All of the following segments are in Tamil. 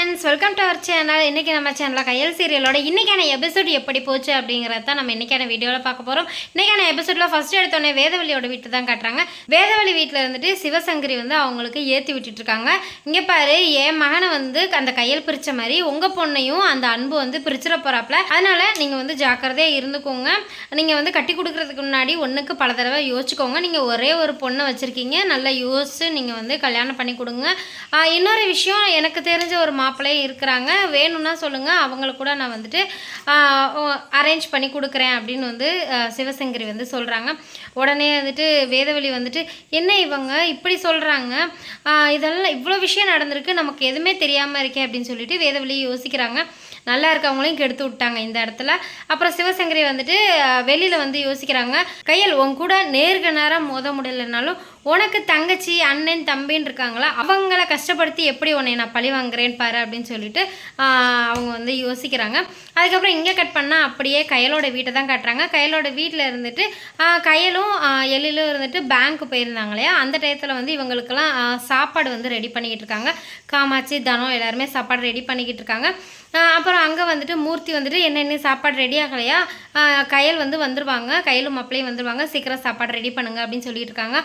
friends, welcome to our channel. இன்னைக்கு நம்ம சேனல்ல கையல் சீரியலோட இன்னைக்கான எபிசோட் எப்படி போச்சு அப்படிங்கறத நம்ம இன்னைக்கான வீடியோல பார்க்க போறோம். இன்னைக்கான எபிசோட்ல ஃபர்ஸ்ட் எடுத்தோனே வேதவலியோட வீட்டு தான் காட்டுறாங்க. வேதவலி வீட்ல இருந்துட்டு சிவசங்கரி வந்து அவங்களுக்கு ஏத்தி விட்டுட்டு இருக்காங்க. இங்க பாரு, என் மகனை வந்து அந்த கையல் பிரிச்ச மாதிரி உங்க பொண்ணையும் அந்த அன்பு வந்து பிரிச்சிர போறாப்ல. அதனால நீங்க வந்து ஜாக்கிரதையா இருந்துக்கோங்க. நீங்க வந்து கட்டி கொடுக்கறதுக்கு முன்னாடி ஒண்ணுக்கு பல தடவை யோசிச்சுக்கோங்க. நீங்க ஒரே ஒரு பொண்ணை வச்சிருக்கீங்க, நல்லா யோசிச்சு நீங்க வந்து கல்யாணம் பண்ணி கொடுங்க. இன்னொரு விஷயம், எனக்கு தெரிஞ்ச ஒரு மாப்பிள்ளையும் இருக்கிறாங்க, வேணும்னா சொல்லுங்கள், அவங்களுக்கு கூட நான் வந்துட்டு அரேஞ்ச் பண்ணி கொடுக்குறேன் அப்படின்னு வந்து சிவசங்கரி வந்து சொல்கிறாங்க. உடனே வந்துட்டு வேதவலி வந்துட்டு என்ன இவங்க இப்படி சொல்கிறாங்க, இதெல்லாம் இவ்வளோ விஷயம் நடந்திருக்கு, நமக்கு எதுவுமே தெரியாமல் இருக்கே அப்படின்னு சொல்லிட்டு வேதவலி யோசிக்கிறாங்க. நல்லா இருக்கவங்களையும் கெடுத்து விட்டாங்க இந்த இடத்துல. அப்புறம் சிவசங்கரி வந்துட்டு வெளியில் வந்து யோசிக்கிறாங்க, கையல் உன் கூட நேருக்கு நேரம் மோத முடியலைனாலும் உனக்கு தங்கச்சி அண்ணன் தம்பின்னு இருக்காங்களா, அவங்கள கஷ்டப்படுத்தி எப்படி உன்னை நான் பழி வாங்குறேன்னு பாரு அப்படின்னு சொல்லிட்டு அவங்க வந்து யோசிக்கிறாங்க. அதுக்கப்புறம் இங்கே கட் பண்ணால் அப்படியே கையலோட வீட்டை தான் காட்டுறாங்க. கையலோட வீட்டில் இருந்துட்டு கையலும் எழிலும் இருந்துட்டு பேங்க்கு போயிருந்தாங்க இல்லையா, அந்த டயத்தில் வந்து இவங்களுக்கெல்லாம் சாப்பாடு வந்து ரெடி பண்ணிக்கிட்டு இருக்காங்க. காமாட்சி தனம் எல்லாருமே சாப்பாடு ரெடி பண்ணிக்கிட்டு இருக்காங்க. அப்புறம் அங்கே வந்துட்டு மூர்த்தி வந்துட்டு என்ன சாப்பாடு ரெடி ஆகலையா, கையல் வந்து வந்துடுவாங்க, கையலும் மாப்பிளையும் வந்துடுவாங்க, சீக்கிரம் சாப்பாடு ரெடி பண்ணுங்க அப்படின்னு சொல்லிட்டு இருக்காங்க.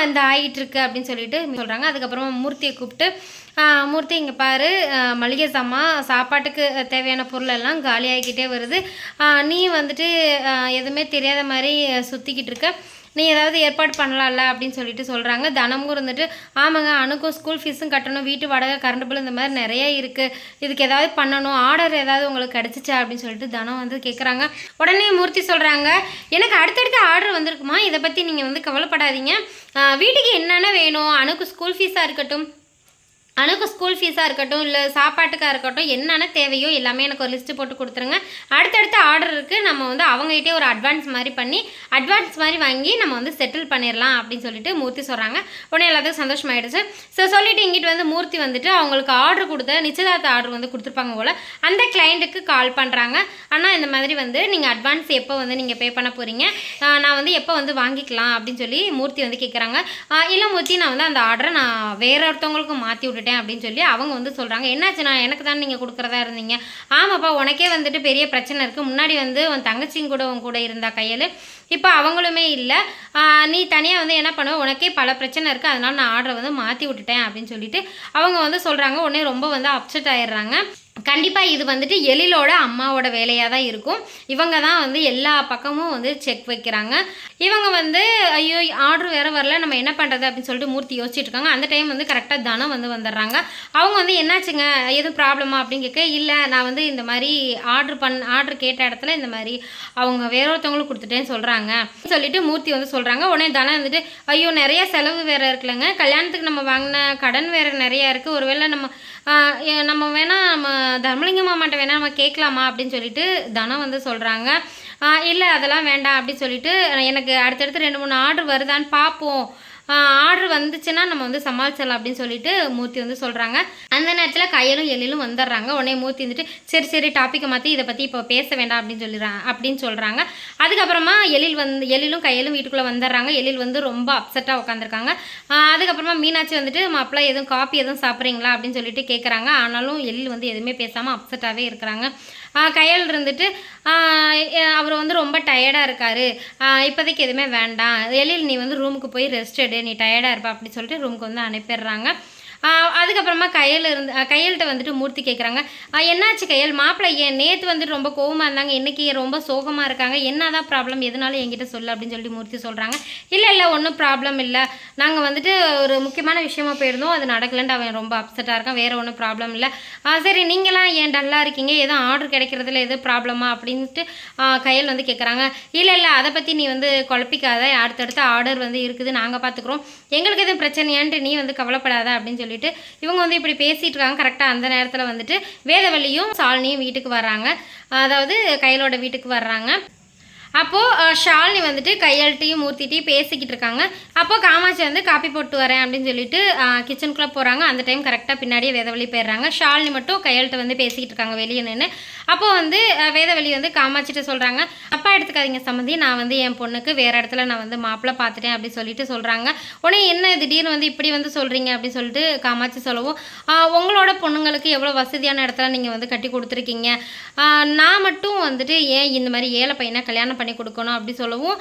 இந்த ஆகிட்டு இருக்கு அப்படின்னு சொல்லிட்டு சொல்கிறாங்க. அதுக்கப்புறமா மூர்த்தியை கூப்பிட்டு மூர்த்தி இங்கே பாரு, மளிகை சாமான் சாப்பாட்டுக்கு தேவையான பொருள் எல்லாம் காலியாகிக்கிட்டே வருது, நீ வந்துட்டு எதுவுமே தெரியாத மாதிரி சுற்றிக்கிட்டு இருக்க, நீ ஏதாவது ஏற்பாடு பண்ணலாம்ல அப்படின்னு சொல்லிட்டு சொல்கிறாங்க. தனமும் இருந்துட்டு ஆமாங்க, அணுக்கும் ஸ்கூல் ஃபீஸும் கட்டணும், வீட்டு வாடகை, கரண்ட் பில், இந்த மாதிரி நிறைய இருக்குது, இதுக்கு ஏதாவது பண்ணணும், ஆர்டர் ஏதாவது உங்களுக்கு கிடச்சிச்சா அப்படின்னு சொல்லிட்டு தனம் வந்து கேட்குறாங்க. உடனே மூர்த்தி சொல்கிறாங்க, எனக்கு அடுத்தடுத்த ஆர்டர் வந்திருக்குமா, இதை பற்றி நீங்கள் வந்து கவலைப்படாதீங்க, வீட்டுக்கு என்னென்ன வேணும், அணுக்கு ஸ்கூல் ஃபீஸாக இருக்கட்டும், அணுக்கு ஸ்கூல் ஃபீஸாக இருக்கட்டும், இல்லை சாப்பாட்டுக்காக இருக்கட்டும், என்னென்ன தேவையோ எல்லாமே எனக்கு ஒரு லிஸ்ட்டு போட்டு கொடுத்துருங்க, அடுத்தடுத்த ஆர்டர் இருக்குது, நம்ம வந்து அவங்ககிட்டே ஒரு அட்வான்ஸ் மாதிரி வாங்கி நம்ம வந்து செட்டில் பண்ணிடலாம் அப்படின்னு சொல்லிட்டு மூர்த்தி சொல்கிறாங்க. உடனே எல்லாத்துக்கும் சந்தோஷமாயிடுச்சு. சொல்லிவிட்டு இங்கிட்டு வந்து மூர்த்தி வந்துட்டு அவங்களுக்கு ஆர்டர் கொடுத்த நிச்சயதார்த்த ஆர்டர் வந்து கொடுத்துருப்பாங்க போல், அந்த கிளைண்ட்டுக்கு கால் பண்ணுறாங்க. ஆனால் இந்த மாதிரி வந்து நீங்கள் அட்வான்ஸ் எப்போ வந்து நீங்கள் பே பண்ண போகிறீங்க, நான் வந்து எப்போ வந்து வாங்கிக்கலாம் அப்படின்னு சொல்லி மூர்த்தி வந்து கேட்குறாங்க. இல்லை மூர்த்தி, நான் வந்து அந்த ஆர்டரை நான் வேற ஒருத்தவங்களுக்கு மாற்றி விட்டுட்டேன் அப்படின்னு சொல்லி அவங்க வந்து சொல்கிறாங்க. என்னாச்சு, நான் எனக்கு தான் நீங்கள் கொடுக்குறதா இருந்தீங்க, ஆமாப்பா உனக்கே வந்துட்டு பெரிய பிரச்சனை இருக்குது, முன்னாடி வந்து உன் தங்கச்சியும் கூட உன் கூட இருந்தா கையில், இப்போ அவங்களுமே இல்லை, நீ தனியாக வந்து என்ன பண்ணுவ, உனக்கே பல பிரச்சனை இருக்குது, அதனால நான் ஆர்டரை வந்து மாற்றி விட்டுட்டேன் அப்படின்னு சொல்லிட்டு அவங்க வந்து சொல்கிறாங்க. உடனே ரொம்ப வந்து அப்செட் ஆயிடுறாங்க. கண்டிப்பாக இது வந்துட்டு எழிலோட அம்மாவோட வேலையாக தான் இருக்கும், இவங்க தான் வந்து எல்லா பக்கமும் வந்து செக் வைக்கிறாங்க. இவங்க வந்து ஐயோ ஆர்டர் வேறு வரல, நம்ம என்ன பண்ணுறது அப்படின்னு சொல்லிட்டு மூர்த்தி யோசிச்சுட்டு இருக்காங்க. அந்த டைம் வந்து கரெக்டாக தனம் வந்து வந்துடுறாங்க. அவங்க வந்து என்னாச்சுங்க, எதுவும் ப்ராப்ளமா அப்படின்னு கேட்க, இல்லை நான் வந்து இந்த மாதிரி ஆர்டர் கேட்ட இடத்துல இந்த மாதிரி அவங்க வேற ஒருத்தவங்களுக்கு கொடுத்துட்டேன்னு சொல்கிறாங்க சொல்லிட்டு மூர்த்தி வந்து சொல்கிறாங்க. உடனே தனம் வந்துட்டு ஐயோ நிறைய செலவு வேறு இருக்குல்லங்க, கல்யாணத்துக்கு நம்ம வாங்கின கடன் வேறு நிறையா இருக்குது, ஒருவேளை நம்ம வேணால் நம்ம தர்மலிங்க மாமாட்ட வேணால் நம்ம கேட்கலாமா அப்படின்னு சொல்லிட்டு தனம் வந்து சொல்கிறாங்க. இல்லை அதெல்லாம் வேண்டாம் அப்படின்னு சொல்லிட்டு, எனக்கு அடுத்தடுத்து 2-3 ஆர்டர் வருதான்னு பார்ப்போம், ஆர்டர் வந்துச்சுன்னா நம்ம வந்து சமாளிச்சிடலாம் அப்படின்னு சொல்லிட்டு மூர்த்தி வந்து சொல்கிறாங்க. அந்த நேரத்தில் கையலும் எழிலும் வந்துடுறாங்க. உடனே மூர்த்தி வந்துட்டு சரி டாப்பிக்கை மாற்றி இதை பற்றி இப்போ பேச வேண்டாம் அப்படின்னு சொல்கிறாங்க. அதுக்கப்புறமா எழிலும் கையலும் வீட்டுக்குள்ளே வந்துடுறாங்க. எழில் வந்து ரொம்ப அப்செட்டாக உட்காந்துருக்காங்க. அதுக்கப்புறமா மீனாட்சி வந்துட்டு மாப்பிள்ளை எதுவும் காப்பி எதுவும் சாப்பிட்றீங்களா அப்படின்னு சொல்லிட்டு கேட்குறாங்க. ஆனாலும் எழில் வந்து எதுவுமே பேசாமல் அப்செட்டாகவே இருக்கிறாங்க. கையல் இருந்துட்டு அவர் வந்து ரொம்ப டயர்டாக இருக்கார், இப்போதைக்கு எதுவுமே வேண்டாம், எழில் நீ வந்து ரூமுக்கு போய் ரெஸ்ட் எடு, நீ டயர்டாக இருப்பா அப்படின்னு சொல்லிட்டு ரூமுக்கு வந்து அனுப்பிடுறாங்க. அதுக்கப்புறமா கையல்கிட்ட வந்துட்டு மூர்த்தி கேட்குறாங்க, என்னாச்சு கையல், மாப்பிள்ளை ஏன் நேற்று வந்துட்டு ரொம்ப கோவமாக இருந்தாங்க, இன்றைக்கி ரொம்ப சோகமாக இருக்காங்க, என்ன தான் ப்ராப்ளம், எதுனாலும் என்கிட்ட சொல்லு அப்படின்னு சொல்லி மூர்த்தி சொல்கிறாங்க. இல்லை ஒன்றும் ப்ராப்ளம் இல்லை, நாங்கள் வந்துட்டு ஒரு முக்கியமான விஷயமா போயிருந்தோம், அது நடக்கலன்ட்டு அவன் ரொம்ப அப்செட்டாக இருக்கான், வேறு ஒன்றும் ப்ராப்ளம் இல்லை. சரி நீங்களாம் ஏன் டல்லாக இருக்கீங்க, எதுவும் ஆர்டர் கிடைக்கிறதுல எது ப்ராப்ளமா அப்படின்ட்டு கையல் வந்து கேட்குறாங்க. இல்லை அதை பற்றி நீ வந்து குழப்பிக்காத, அடுத்தடுத்த ஆர்டர் வந்து இருக்குது, நாங்கள் பார்த்துக்குறோம், எங்களுக்கு எதுவும் பிரச்சனையான்ட்டு நீ வந்து கவலைப்படாத அப்படின்னு சொல்லிட்டு இவங்க வந்து இப்படி பேசிட்டு இருக்காங்க. கரெக்டாக அந்த நேரத்தில் வந்துட்டு வேதவல்லியும் சாலினியும் வீட்டுக்கு வர்றாங்க, அதாவது கையலோட வீட்டுக்கு வர்றாங்க. அப்போது ஷாலினி வந்துட்டு கையெழுத்தையும் மூர்த்திட்டையும் பேசிக்கிட்டு இருக்காங்க. அப்போது காமாட்சி வந்து காப்பி போட்டு வரேன் அப்படின்னு சொல்லிட்டு கிச்சனுக்குள்ளே போகிறாங்க. அந்த டைம் கரெக்டாக பின்னாடியே வேதவழி போயிடுறாங்க. ஷாலினி மட்டும் கையெழுத்தை வந்து பேசிக்கிட்டு இருக்காங்க வெளியே நின்று. அப்போது வந்து வேதவழி வந்து காமாட்சிட்ட சொல்கிறாங்க, அப்பா எடுத்துக்காதீங்க சம்மந்தி, நான் வந்து என் பொண்ணுக்கு வேறு இடத்துல நான் வந்து மாப்பிள்ளை பார்த்துட்டேன் அப்படின்னு சொல்லிட்டு சொல்கிறாங்க. உடனே என்ன திடீர்னு வந்து இப்படி வந்து சொல்கிறீங்க அப்படின்னு சொல்லிட்டு காமாட்சி சொல்லவும், உங்களோட பொண்ணுங்களுக்கு எவ்வளோ வசதியான இடத்துல நீங்கள் வந்து கட்டி கொடுத்துருக்கீங்க, நான் மட்டும் வந்துட்டு ஏன் இந்த மாதிரி ஏழை பையனை கல்யாணம் பண்ணி கொடுக்கணும் அப்படி சொல்லவும்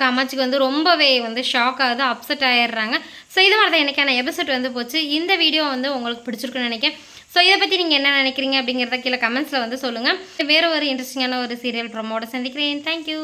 காமாட்சிக்கு வந்து ரொம்பவே வந்து ஷாக் ஆகுது, அப்செட் ஆகிடுறாங்க. ஸோ இது மாதிரி தான் எனக்கான எபிசோட் வந்து போச்சு. இந்த வீடியோ வந்து உங்களுக்கு பிடிச்சிருக்குன்னு நினைக்கிறேன். ஸோ இதை பற்றி நீங்கள் என்ன நினைக்கிறீங்க அப்படிங்கிறத கீழே கமெண்ட்ஸில் வந்து சொல்லுங்கள். வேறு ஒரு இன்ட்ரெஸ்டிங்கான ஒரு சீரியல் ப்ரோமோட சந்திக்கிறேன். தேங்க்யூ.